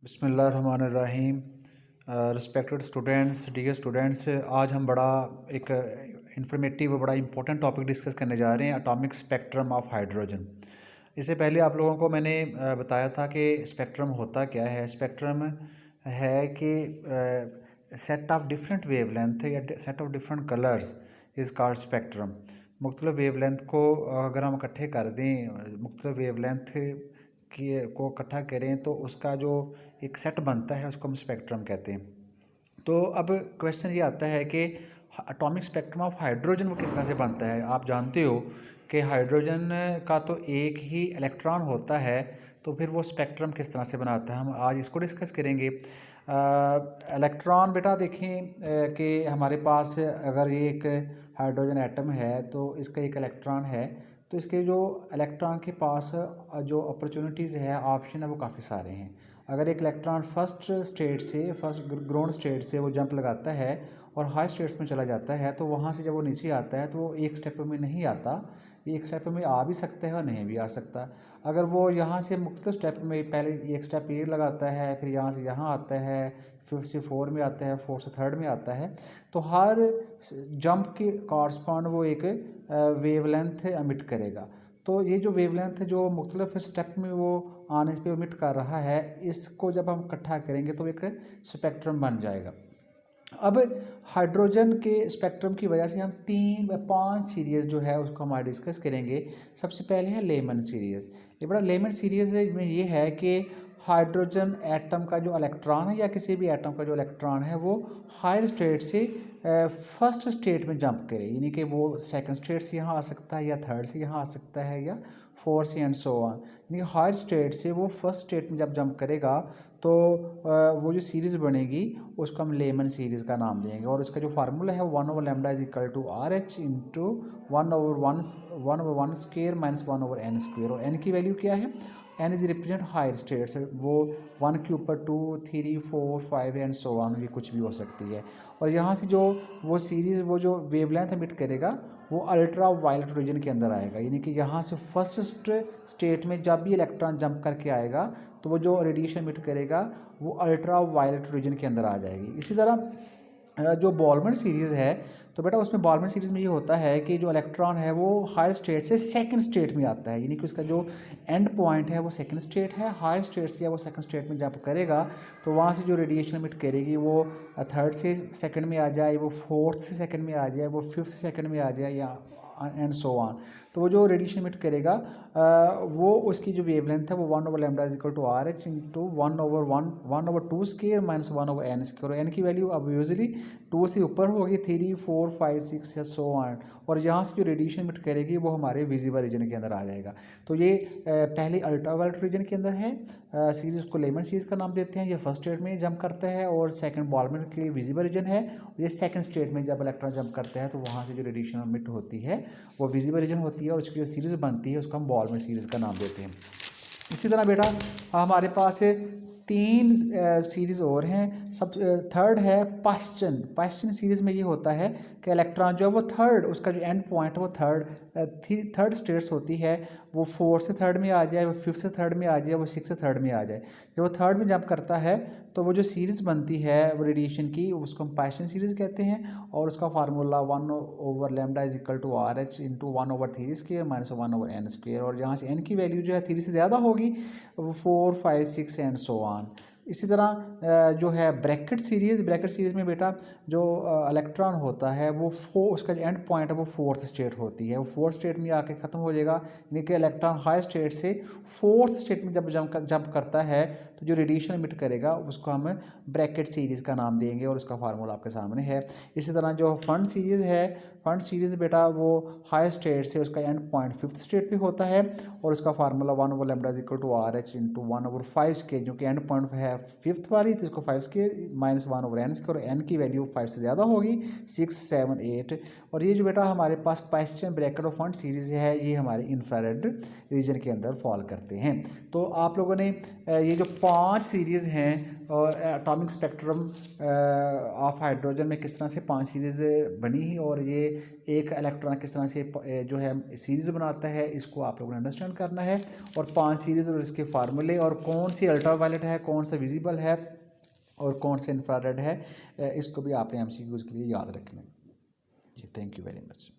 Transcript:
बिस्मिल्लाहिर्रहमानिर्रहीम। Respected students, dear students, आज हम बड़ा एक इंफॉर्मेटिव और बड़ा इंपॉर्टेंट टॉपिक डिस्कस करने जा रहे हैं, एटॉमिक स्पेक्ट्रम ऑफ हाइड्रोजन। इससे पहले आप लोगों को मैंने बताया था कि स्पेक्ट्रम होता क्या है। स्पेक्ट्रम है कि सेट ऑफ डिफरेंट वेवलेंथ या set of different colours is called spectrum. मुख्तलिफ वेवलेंथ को अगर हम इकट्ठे कर दें, मुख्तलिफ वेवलेंथ की को इकट्ठा करें तो उसका जो एक सेट बनता है उसको हम स्पेक्ट्रम कहते हैं। तो अब क्वेश्चन ये आता है कि एटॉमिक स्पेक्ट्रम ऑफ हाइड्रोजन वो किस तरह से बनता है। आप जानते हो कि हाइड्रोजन का तो एक ही इलेक्ट्रॉन होता है, तो फिर वो स्पेक्ट्रम किस तरह से बनाता है, हम आज इसको डिस्कस करेंगे। इलेक्ट्रॉन बेटा देखें कि हमारे पास अगर ये एक हाइड्रोजन एटम है तो इसका एक इलेक्ट्रॉन है, तो इसके जो इलेक्ट्रॉन के पास जो अपॉर्चुनिटीज़ है, ऑप्शन है, वो काफ़ी सारे हैं। अगर एक इलेक्ट्रॉन फर्स्ट ग्राउंड स्टेट से वो जंप लगाता है और हाई स्टेट्स में चला जाता है, तो वहाँ से जब वो नीचे आता है तो वो एक स्टेप में नहीं आता, एक स्टेप में आ भी सकता है और नहीं भी आ सकता। अगर वो यहाँ से मुख्तलिफ स्टेप में पहले एक स्टेप ये लगाता है, फिर यहाँ से यहाँ आता है, फिर से 4 में आता है, 4 से 3rd में आता है, तो हर जंप के कॉरस्पॉन्ड वो एक वेवलेंथ एमिट करेगा। तो ये जो वेवलेंथ जो मुख्तलिफ स्टेप में वो आने पे एमिट कर रहा है, इसको जब हम इकट्ठा करेंगे तो एक स्पेक्ट्रम बन जाएगा। अब हाइड्रोजन के स्पेक्ट्रम की वजह से हम 3 व 5 सीरीज़ जो है उसको हम आज डिस्कस करेंगे। सबसे पहले है लेमन सीरीज़। ये बड़ा लेमन सीरीज़ में ये है कि हाइड्रोजन एटम का जो इलेक्ट्रॉन है या किसी भी एटम का जो इलेक्ट्रॉन है वो हायर स्टेट से फर्स्ट स्टेट में जंप करे, यानी कि वो सेकंड स्टेट से यहाँ आ सकता है या थर्ड से यहाँ आ सकता है या 4 से एंड सो ऑन। यानी हायर स्टेट से वो फर्स्ट स्टेट में जब जंप करेगा तो वो जो सीरीज़ बनेगी उसको हम लेमन सीरीज़ का नाम देंगे। और इसका जो फार्मूला है 1/λ is equal to RH into 1/1 square minus 1/n square. और n की वैल्यू क्या है? n is represent higher states, वो 1 के ऊपर 2, 3, 4, 5 एंड सो ऑन, ये कुछ भी हो सकती है। और यहाँ से जो वो सीरीज़ वो जो वेवलेंथ एमिट करेगा वो अल्ट्रा वायलेट रीजन के अंदर आएगा, यानी कि यहाँ से फर्स्ट स्टेट में जब भी इलेक्ट्रॉन जंप करके आएगा तो वो जो रेडिएशन एमिट करेगा वो अल्ट्रा वायलेट रीजन के अंदर आ जाएगी। इसी तरह जो बॉल्मर सीरीज़ है, तो बेटा उसमें बॉल्मर सीरीज़ में ये होता है कि जो इलेक्ट्रॉन है वो हायर स्टेट से सेकंड स्टेट में आता है, यानी कि उसका जो एंड पॉइंट है वो सेकंड स्टेट है। हायर स्टेट से जब वो सेकंड स्टेट में जंप करेगा तो वहाँ से जो रेडिएशन एमिट करेगी वो 3rd से 2nd में आ जाए, वो 4th से 2nd में आ जाए, वो 5th से 2nd में आ जाए, या एंड सो ऑन। तो वो जो रेडिएशन एमिट करेगा वो उसकी जो वेवलेंथ है वो 1/λ is equal to RH into 1/2 square minus 1/n square. और n की वैल्यू अब यूजली 2 से ऊपर होगी, 3, 4, 5, 6 या सो ऑन। और यहाँ से जो रेडिएशन एमिट करेगी वो हमारे विजिबल रीजन के अंदर आ जाएगा। तो ये पहले अल्ट्रावायलेट रीजन के अंदर है, सीरीज़ को लेमन सीरीज़ का नाम देते हैं। ये फर्स्ट स्टेट में जंप करता है और सेकंड बॉल्मर के विजिबल रीजन है। और ये सेकंड स्टेट में जब इलेक्ट्रॉन जंप करता है तो वहाँ से जो रेडिएशन एमिट होती है वो विजिबल रीजन होती है, और उसकी जो सीरीज़ बनती है उसको हम बॉल्मर सीरीज़ का नाम देते हैं। इसी तरह बेटा हमारे पास 3 सीरीज़ और हैं। सब 3rd है पाश्चन सीरीज़ में ये होता है कि इलेक्ट्रॉन जो है वो उसका जो एंड पॉइंट है वो थर्ड स्टेट्स होती है, वो 4 से 3rd में आ जाए, वो 5th से 3rd में आ जाए, वो 6 से 3rd में आ जाए। जब वो 3rd में जंप करता है तो वो जो सीरीज़ बनती है वो रेडिएशन की, उसको हम पाश्चन सीरीज़ कहते हैं। और उसका formula 1/λ is equal to RH into 1/3 square minus 1/n square. और यहाँ से n की वैल्यू जो है 3 से ज़्यादा होगी, वो 4, 5, 6 एंड सो ऑन। इसी तरह जो है ब्रैकेट सीरीज़ में बेटा जो इलेक्ट्रॉन होता है वो उसका जो एंड पॉइंट है वो 4th स्टेट होती है, वो 4th स्टेट में आके ख़त्म हो जाएगा। यानी कि इलेक्ट्रॉन हाई स्टेट से 4th स्टेट में जब जंप करता है तो जो रेडिएशन एमिट करेगा उसको हम ब्रैकेट सीरीज़ का नाम देंगे, और उसका फार्मूला आपके सामने है। इसी तरह जो फंड सीरीज़ बेटा वो हाई स्टेट से उसका एंड पॉइंट 5th स्टेट पे होता है, और उसका formula 1/λ is equal to RH into 1/5 square, जो कि एंड पॉइंट है 5th वाली, तो इसको 5 स्केयर माइनस 1/n स्केयर। और n की वैल्यू 5 से ज़्यादा होगी, 6, 7, 8। और ये जो बेटा हमारे पास पाश्चन ब्रैकेट और फंड सीरीज़ है, ये हमारे इंफ्रारेड रीजन के अंदर फॉल करते हैं। तो आप लोगों ने ये जो 5 सीरीज़ हैं और एटॉमिक स्पेक्ट्रम ऑफ हाइड्रोजन में किस तरह से 5 सीरीज़ बनी ही, और ये एक इलेक्ट्रॉन किस तरह से जो है सीरीज़ बनाता है, इसको आप लोगों ने अंडरस्टैंड करना है। और 5 सीरीज़ और इसके फार्मूले, और कौन सी अल्ट्रावायलेट है, कौन सा विजिबल है और कौन सा इंफ्रारेड है, इसको भी आपने MCQs के लिए याद रखना है। जी, थैंक यू वेरी मच।